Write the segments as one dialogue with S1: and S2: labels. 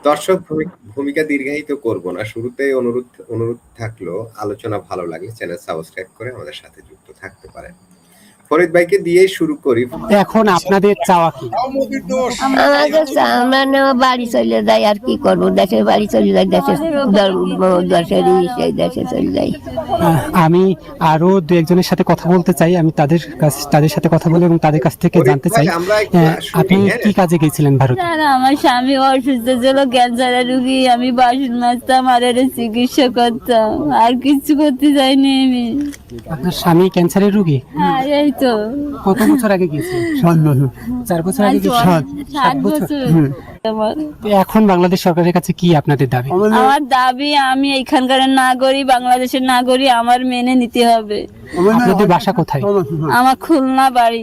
S1: দর্শক ভূমিকা দীর্ঘায়িত করব না, শুরুতেই অনুরোধ থাকলো, আলোচনা ভালো লাগলে চ্যানেল সাবস্ক্রাইব করে আমাদের সাথে যুক্ত থাকতে পারেন। ফরিদ ভাইকে দিয়েই শুরু করি।
S2: এখন আপনাদের চাওয়া কি?
S3: আমরা বাড়ি চলে যাই, আর কি করবো, দেশের বাড়ি চলে যাই, দেশের সেই দেশে চলে যাই।
S2: আমি আরো দু একজনের সাথে কথা বলতে চাই, আমি তাদের সাথে কথা বলে এবং তাদের কাছ থেকে জানতে চাই আপনি কি কাজে গিয়েছিলেন ভারতে?
S3: আমার স্বামী অসুস্থ ছিল, ক্যান্সারের রুগী, আমি বাসন মাজতাম আর এর চিকিৎসা করতাম, আর কিছু করতে যাইনি আমি।
S2: আপনার স্বামী ক্যান্সারের রুগী?
S3: হ্যাঁ, এই তো।
S2: কত বছর আগে গিয়েছিলেন? 4 বছর আগে। 7 বছর। এখন বাংলাদেশ সরকারের কাছে কি আপনাদের দাবি?
S3: আমার দাবি, আমি এখানকার নাগরিক, বাংলাদেশের নাগরিক, আমার মেনে নিতে হবে।
S2: আপনাদের বাসা কোথায়?
S3: আমার খুলনা বাড়ি।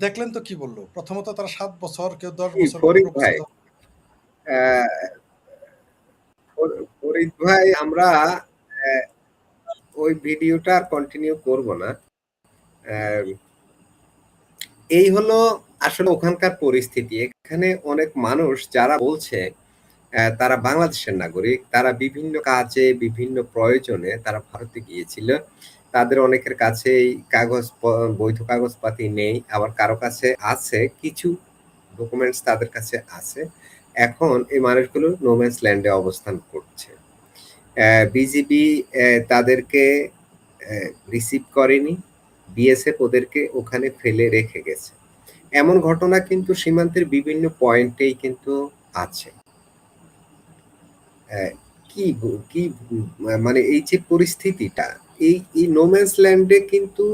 S4: দেখলেন তো কি বললো, প্রথমত তারা 7 বছর, কেউ 10 বছর।
S1: ফরিদ ভাই, আমরা ওই ভিডিওটা আর কন্টিনিউ করব না। এই হলো আসলে ওখানকার পরিস্থিতি। এখানে অনেক মানুষ যারা বলছে তারা বাংলাদেশের নাগরিক, তারা বিভিন্ন কাজে বিভিন্ন প্রয়োজনে তারা ভারতে গিয়েছিল। তাদের অনেকের কাছেই বৈধ কাগজপাতি নেই, আবার কারো কাছে আছে, কিছু ডকুমেন্টস তাদের কাছে আছে। এখন এই মানুষগুলো নোম্যান্স ল্যান্ডে অবস্থান করছে। বিজিবি তাদেরকে রিসিভ করেনি, বিএসএফ ওদেরকে ওখানে ফেলে রেখে গেছে। এমন ঘটনা কিন্তু সীমান্তের বিভিন্ন পয়েন্টেই কিন্তু আছে। কি মানে এই যে পরিস্থিতিটা, এই নোম্যান্স ল্যান্ডে কিন্তু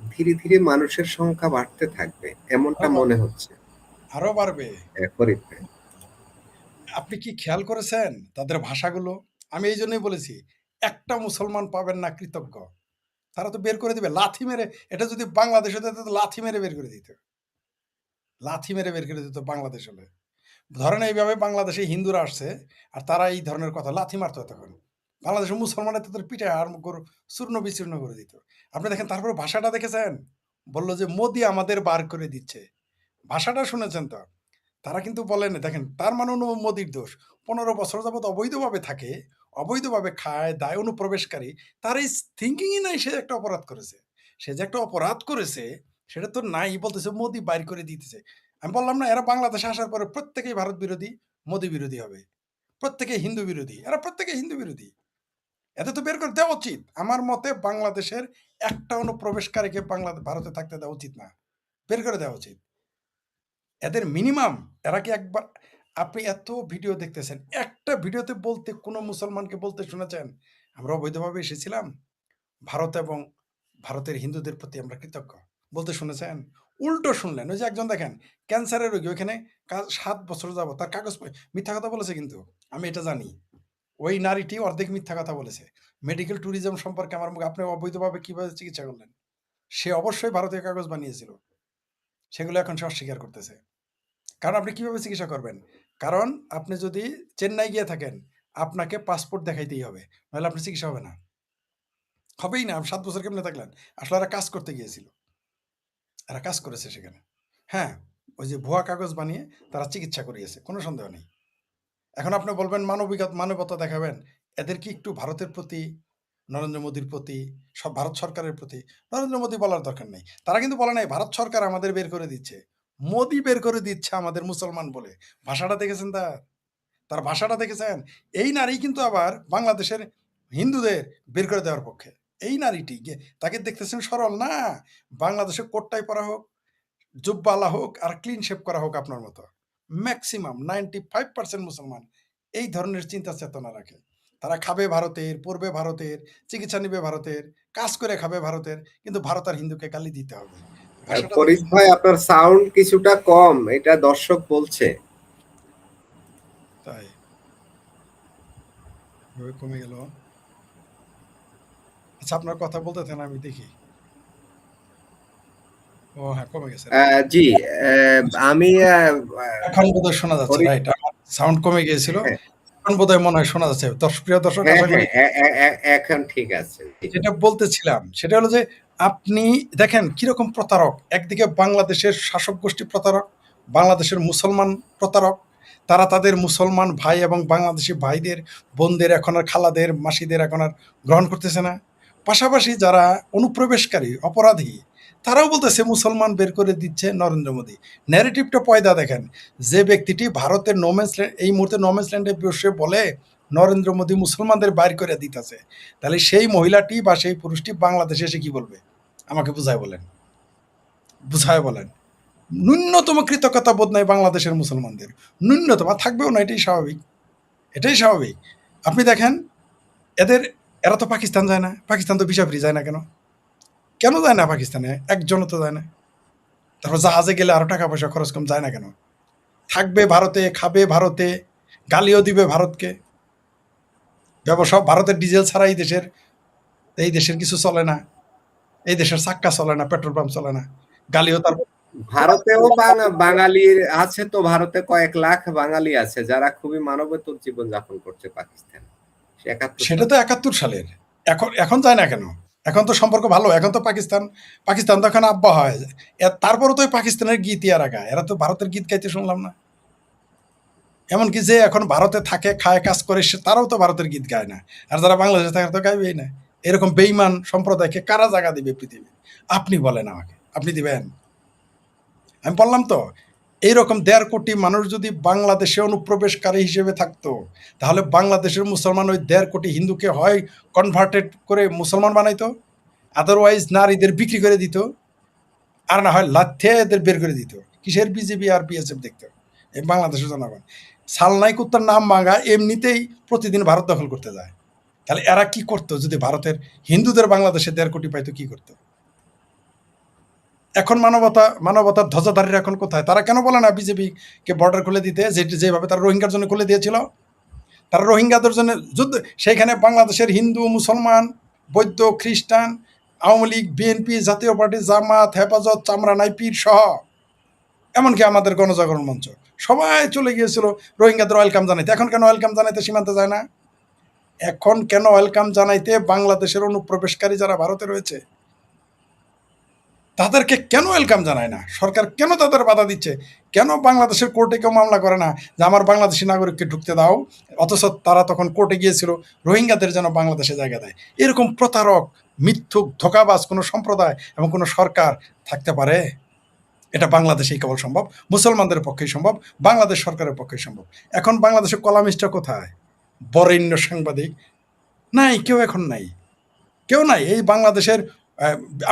S1: ধীরে ধীরে মানুষের সংখ্যা বাড়তে থাকবে, এমনটা মনে হচ্ছে।
S4: আরো বাড়বে। আপনি কি খেয়াল করেছেন তাদের ভাষাগুলো? আমি এই জন্যই বলেছি, একটা মুসলমান পাবেন না কৃতজ্ঞ। তারা তো বের করে দিবে লাথি মেরে। এটা যদি বাংলাদেশ হতো তো লাথি মেরে বের করে দিত, লাথি মেরে বের করে দিত বাংলাদেশ হলে। ধরেন এইভাবে বাংলাদেশে হিন্দুরা আসছে আর তারা এই ধরনের কথা লাথি মারত, তখন বাংলাদেশের মুসলমানের তাদের পিঠে আর চূর্ণ বিচূর্ণ করে দিত। আপনি দেখেন, তারপরে ভাষাটা দেখেছেন, বললো যে মোদি আমাদের বার করে দিচ্ছে। ভাষাটা শুনেছেন তো? তারা কিন্তু বলেন, দেখেন, তার মানে মোদির দোষ। 15 বছর যাবৎ অবৈধভাবে থাকে, অবৈধভাবে খায় দায়, অনুপ্রবেশকারী। তার এই থিঙ্কিংই নাই সে একটা অপরাধ করেছে। সে যে একটা অপরাধ করেছে সেটা তো নাই, বলতেছে মোদি বাইর করে দিতেছে। আমি বললাম না, এরা বাংলাদেশে আসার পরে প্রত্যেকেই ভারত বিরোধী, মোদি বিরোধী হবে, প্রত্যেকে হিন্দু বিরোধী, এরা প্রত্যেকে হিন্দু বিরোধী। এতে তো বের করে দেওয়া উচিত। আমার মতে বাংলাদেশের একটা অনুপ্রবেশকারীকে ভারতে থাকতে দেওয়া উচিত না, বের করে দেওয়া উচিত। এদের মিনিমাম, এরা কি একবার, আপনি এত ভিডিও দেখতেছেন, একটা ভিডিওতে বলতে, কোনো মুসলমানকে বলতে শুনেছেন আমরা অবৈধভাবে এসেছিলাম ভারত এবং ভারতের হিন্দুদের প্রতি আমরা কৃতজ্ঞ? বলতে শুনেছেন? উল্টো শুনলেন। ওই যে একজন দেখেন ক্যান্সারের রোগী, ওইখানে 7 বছর যাবো, তার কাগজ মিথ্যা কথা বলেছে, কিন্তু আমি এটা জানি ওই নারীটি অর্ধেক মিথ্যা কথা বলেছে। মেডিকেল ট্যুরিজম সম্পর্কে আমার মুখে, আপনি অবৈধভাবে কিভাবে চিকিৎসা করলেন? সে অবশ্যই ভারতীয় কাগজ বানিয়েছিল, সেগুলো এখন সে অস্বীকার করতেছে। কারণ আপনি কিভাবে চিকিৎসা করবেন? কারণ আপনি যদি চেন্নাই গিয়ে থাকেন, আপনাকে পাসপোর্ট দেখাইতেই হবে, নাহলে আপনার চিকিৎসা হবে না, হবেই না। 7 বছর কেমনে থাকলেন? আসলে এরা কাজ করতে গিয়েছিল, এরা কাজ করেছে সেখানে। হ্যাঁ, ওই যে ভুয়া কাগজ বানিয়ে তারা চিকিৎসা করিয়েছে, কোনো সন্দেহ নেই। এখন আপনি বলবেন মানবতা দেখাবেন, এদের কি একটু ভারতের প্রতি, নরেন্দ্র মোদীর প্রতি, সব ভারত সরকারের প্রতি, নরেন্দ্র মোদী বলার দরকার নেই। তারা কিন্তু বলে নাই ভারত সরকার আমাদের বের করে দিচ্ছে, মোদী বের করে দিচ্ছে আমাদের মুসলমান বলে। ভাষাটা দেখেছেন তার ভাষাটা দেখেছেন? এই নারী কিন্তু আবার বাংলাদেশের হিন্দুদের বের করে দেওয়ার পক্ষে। এই নারীটি তাকে দেখতেছেন সরল না, বাংলাদেশে কোটটাই পরা হোক, জুব্বালা হোক, আর ক্লিন শেপ করা হোক আপনার মতো, ম্যাক্সিমাম 95% মুসলমান এই ধরনের চিন্তা চেতনা রাখে। তারা খাবে ভারতের, পড়বে ভারতের, চিকিৎসা নিবে ভারতের, কাজ করে খাবে ভারতের, কিন্তু ভারত আর হিন্দুকে গালি দিতে হবে।
S1: ফরিদ ভাই, আপনার সাউন্ড কিছুটা কম, এটা দর্শক বলছে।
S4: তাই কমে গেল। আচ্ছা, আপনার কথা বলতে থাকেন, আমি দেখি। ও হ্যাঁ, কমে গেছে।
S1: জি, আমি
S4: এখন বোধহয় শোনা যাচ্ছে, রাইট? সাউন্ড কমে গিয়েছিল, এখন বোধহয় মনে হয় শোনা যাচ্ছে। প্রিয় দর্শক,
S1: এখন ঠিক আছে।
S4: যেটা বলতেছিলাম সেটা হলো যে, আপনি দেখেন কিরকম প্রতারক। একদিকে বাংলাদেশের শাসক গোষ্ঠী প্রতারক, বাংলাদেশের মুসলমান প্রতারক, তারা তাদের মুসলমান ভাই এবং বাংলাদেশি ভাইদের, বোনদের, এখন আর খালাদের, মাসিদের এখন আর গ্রহণ করতেছে না। পাশাপাশি যারা অনুপ্রবেশকারী, অপরাধী, তারাও বলতেছে মুসলমান বের করে দিচ্ছে নরেন্দ্র মোদী। ন্যারেটিভটা পয়দা দেখেন, যে ব্যক্তিটি ভারতের নোম্যান্স ল্যান্ড, এই মুহূর্তে নোম্যান্স ল্যান্ডে বসে বলে নরেন্দ্র মোদী মুসলমানদের বাইর করে দিতেছে, তাহলে সেই মহিলাটি বা সেই পুরুষটি বাংলাদেশে এসে কি বলবে? আমাকে বুঝায় বলেন, বুঝায় বলেন। ন্যূনতম কৃতজ্ঞতা বোধ নাই বাংলাদেশের মুসলমানদের, ন্যূনতম, আর থাকবেও না, এটাই স্বাভাবিক, এটাই স্বাভাবিক। আপনি দেখেন এরা তো পাকিস্তান যায় না, পাকিস্তান তো ভিসা ফ্রি যায় না, কেন কেন যায় না পাকিস্তানে? একজনও তো যায় না। তারপর জাহাজে গেলে আরো টাকা পয়সা খরচ কম, যায় না কেন? থাকবে ভারতে, খাবে ভারতে, গালিও দিবে ভারতকে। ব্যবসা ভারতের ডিজেল ছাড়া এই দেশের কিছু চলে না, এই দেশের চাক্কা চলে না, পেট্রোল পাম্প চলে না, গালিও তার।
S1: ভারতেও বাঙালির আছে তো, ভারতে কয়েক লাখ বাঙালি আছে যারা খুবই মানবেতর জীবন যাপন করছে পাকিস্তানে।
S4: সেটা তো 71 সালের। এখন যায় না কেন? এখন তো সম্পর্ক ভালো, এখন তো পাকিস্তান তো এখন আব্বা হয়। তারপরে তো পাকিস্তানের গীত ইয়ারা গায়, এরা তো ভারতের গীত গাইতে শুনলাম না। এমনকি যে এখন ভারতে থাকে, খায়, কাজ করে, তারাও তো ভারতের গীত গায় না। আর যারা বাংলাদেশে থাকে তো গাইবেই না। এরকম বেইমান সম্প্রদায়কে কারা জায়গা দিবে পৃথিবী? আপনি বলেন আমাকে, আপনি দিবেন? আমি বললাম তো, এইরকম 1.5 কোটি মানুষ যদি বাংলাদেশে অনুপ্রবেশকারী হিসেবে থাকতো, তাহলে বাংলাদেশের মুসলমান ওই 1.5 কোটি হিন্দুকে হয় কনভার্টেড করে মুসলমান বানাইতো, আদারওয়াইজ নারীদের বিক্রি করে দিত, আর না হয় লাথে এদের বের করে দিত। কিসের বিজেপি আর বিএসএফ দেখতো? এই বাংলাদেশের জনগণ সালনাই কুত্তার নাম মাঙ্গা এমনিতেই প্রতিদিন ভারত দখল করতে যায়। তাহলে এরা কি করতো যদি ভারতের হিন্দুদের বাংলাদেশে 1.5 কোটি পাইতো? কি করতো? এখন মানবতার ধ্বজাধারীরা এখন কোথায়? তারা কেন বলে না বিজেপিকে বর্ডার খুলে দিতে, যেভাবে তারা রোহিঙ্গার জন্য খুলে দিয়েছিল? তারা রোহিঙ্গাদের জন্য যুদ্ধ, সেইখানে বাংলাদেশের হিন্দু, মুসলমান, বৌদ্ধ, খ্রিস্টান, আওয়ামী লীগ, বিএনপি, জাতীয় পার্টি, জামাত, হেফাজত, চামড়া নাই, পীর সহ, এমনকি আমাদের গণজাগরণ মঞ্চ, সবাই চলে গিয়েছিল রোহিঙ্গাদের ওয়েলকাম জানাইতে। এখন কেন ওয়েলকাম জানাইতে সীমান্তে যায় না? এখন কেন ওয়েলকাম জানাইতে বাংলাদেশের অনুপ্রবেশকারী যারা ভারতে রয়েছে তাদেরকে কেন ওয়েলকাম জানায় না? সরকার কেন তাদের বাধা দিচ্ছে? কেন বাংলাদেশের কোর্টে কেউ মামলা করে না যে আমার বাংলাদেশি নাগরিককে ঢুকতে দাও? অথচ তারা তখন কোর্টে গিয়েছিল রোহিঙ্গাদের যেন বাংলাদেশে জায়গা দেয়। এরকম প্রতারক, মিথ্যুক, ধোঁকাবাজ কোনো সম্প্রদায় এবং কোনো সরকার থাকতে পারে? এটা বাংলাদেশেই কেবল সম্ভব, মুসলমানদের পক্ষেই সম্ভব, বাংলাদেশ সরকারের পক্ষেই সম্ভব। এখন বাংলাদেশের কলামিস্টরা কোথায়? বরেণ্য সাংবাদিক নাই, কেউ এখন নাই, কেউ নাই। এই বাংলাদেশের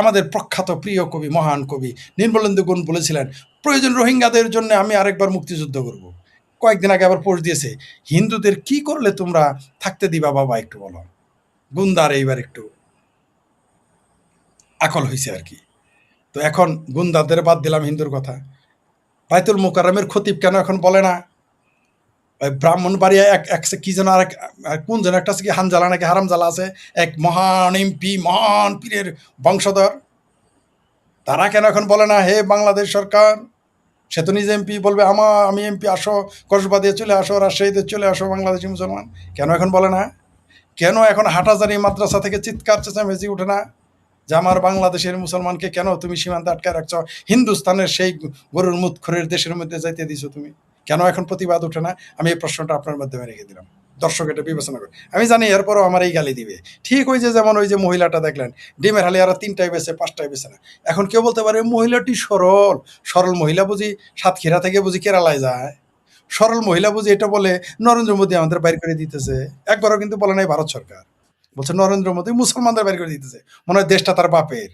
S4: আমাদের প্রখ্যাত প্রিয় কবি, মহান কবি নির্মলেন্দু গুণ বলেছিলেন, প্রয়োজন রোহিঙ্গাদের জন্য আমি আরেকবার মুক্তিযুদ্ধ করব। কয়েকদিন আগে আবার পোস্ট দিয়েছে, হিন্দুদের কি করলে তোমরা থাকতে দিবা বাবা, একটু বলো। গুন্দার এইবার একটু আকল হয়েছে আর কি। তো এখন গুন্দাদের বাদ দিলাম, হিন্দুর কথা, বাইতুল মোকাররমের খতিব কেন এখন বলে না ওই ব্রাহ্মণবাড়িয়া কি যেন আরেক কোন যেন একটা আছে কি হানজালা নাকি হারামজালা আছে, এক মহান এমপি, মহান পীরের বংশধর, তারা কেন এখন বলে না হে বাংলাদেশ সরকার? সে তো নিজে এমপি, বলবে আমি এমপি, আসো কসবা দিয়ে চলে আসো, রাজশাহীতে চলে আসো বাংলাদেশি মুসলমান। কেন এখন বলে না? কেন এখন হাটাজারি মাদ্রাসা থেকে চিৎকার চেঁচামেচি উঠে না যে আমার বাংলাদেশের মুসলমানকে কেন তুমি সীমান্তে আটকায় রাখছো? হিন্দুস্তানের সেই গরুর মুতখোরের দেশের মধ্যে যাইতে দিছো তুমি, কেন এখন প্রতিবাদ উঠে না? আমি এই প্রশ্নটা আপনার মাধ্যমে রেখে দিলাম, দর্শক এটা বিবেচনা করে। আমি জানি এরপরও আমার এই গালি দিবে, ঠিক ওই যে যেমন ওই যে মহিলাটা দেখলেন ডিমের হালি আর 3টায় বেছে 5টায় বেছে না। এখন কেউ বলতে পারে মহিলাটি সরল মহিলা বুঝি সাতক্ষীরা থেকে বুঝি কেরালায় যায়? সরল মহিলা বুঝি এটা বলে নরেন্দ্র মোদী আমাদের বাইর করে দিতেছে? একবারও কিন্তু বলে নাই ভারত সরকার, বলছে নরেন্দ্র মোদী মুসলমানদের বাইর করে দিতেছে। মনে হয় দেশটা তার বাপের।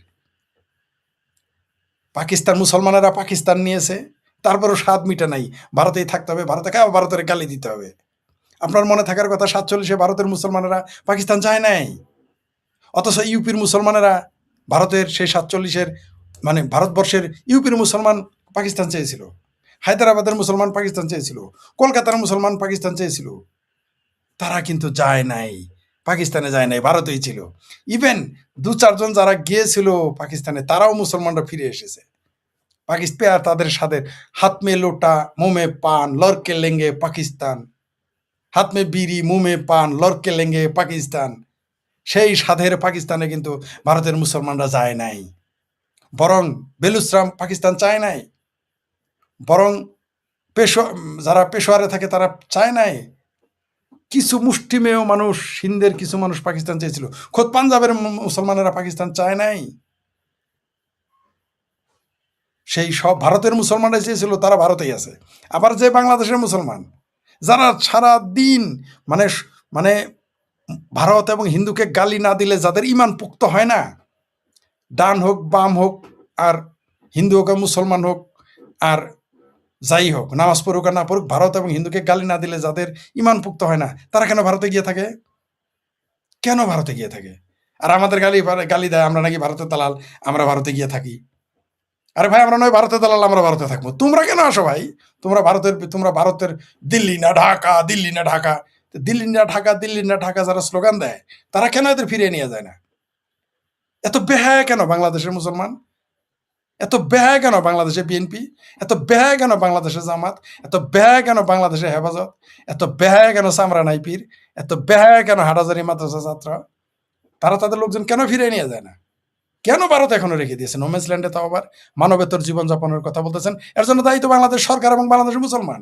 S4: পাকিস্তান, মুসলমানেরা পাকিস্তান নিয়েছে, তারপরও স্বাদ মিটে নাই, ভারতেই থাকতে হবে, ভারতে খাওয়া, ভারতের গালি দিতে হবে। আপনার মনে থাকার কথা 47-এ ভারতের মুসলমানেরা পাকিস্তান যায় নাই, অথচ ইউপির মুসলমানেরা ভারতের সেই 47-এর মানে ভারতবর্ষের ইউপির মুসলমান পাকিস্তান চেয়েছিল, হায়দ্রাবাদের মুসলমান পাকিস্তান চেয়েছিল, কলকাতার মুসলমান পাকিস্তান চেয়েছিল, তারা কিন্তু যায় নাই, পাকিস্তানে যায় নাই, ভারতেই ছিল। ইভেন 2-4 জন যারা গিয়েছিল পাকিস্তানে, তারাও মুসলমানরা ফিরে এসেছে। পাকিস্তান তাদের সাথে হাত মে লোটা মুঁহ মে পান লড়কে লেঙ্গে পাকিস্তান, হাত মে বিড়ি মুঁহ মে পান লড়কে লেঙ্গে পাকিস্তান, সেই সাধের পাকিস্তানে কিন্তু ভারতের মুসলমানরা যায় নাই। বরং বেলুচরাম পাকিস্তান চায় নাই, বরং যারা পেশোয়ারে থাকে তারা চায় নাই? কিছু মুষ্টিমেয় মানুষ, সিন্ধের কিছু মানুষ পাকিস্তান চেয়েছিল, খোদ পাঞ্জাবের মুসলমানেরা পাকিস্তান চায় নাই। সেই সব ভারতের মুসলমানরা চেয়েছিল, তারা ভারতেই আছে। আবার যে বাংলাদেশের মুসলমান, যারা সারা দিন মানে মানে ভারত এবং হিন্দুকে গালি না দিলে যাদের ইমান পুক্ত হয় না, ডান হোক বাম হোক, আর হিন্দু হোক আর মুসলমান হোক আর যাই হোক, নামাজ পড়ুক আর না পড়ুক, ভারত এবং হিন্দুকে গালি না দিলে যাদের ইমান পুক্ত হয় না, তারা কেন ভারতে গিয়ে থাকে? কেন ভারতে গিয়ে থাকে? আর আমাদের গালি দেয় আমরা নাকি ভারতের দালাল, আমরা ভারতে গিয়ে থাকি। আরে ভাই, আমরা নয় ভারতের দালাল, আমরা ভারতে থাকবো। তোমরা কেন আসো ভাই? তোমরা ভারতের দিল্লি না ঢাকা, দিল্লি না ঢাকা, দিল্লি না ঢাকা, দিল্লি না ঢাকা যারা স্লোগান দেয়, তারা কেন এদের ফিরিয়ে নিয়ে যায় না? এত বেহায়া কেন বাংলাদেশের মুসলমান? এত বেহায়া কেন বাংলাদেশে বিএনপি? এত বেহায়া কেন বাংলাদেশে জামাত? এত বেহায়া কেন বাংলাদেশে হেফাজত? এত বেহায়া কেন সামরা নাইপির? এত বেহায়া কেন হাটাজারি মাদ্রাসা ছাত্র? তারা তাদের লোকজন কেন ফিরিয়ে নিয়ে যায় না? কেন ভারত এখনো রেখে দিয়েছে নোম্যান্স ল্যান্ডে, তাও আবার মানবেতর জীবনযাপনের কথা বলতেছেন? এর জন্য দায়ী তো বাংলাদেশ সরকার এবং বাংলাদেশের মুসলমান।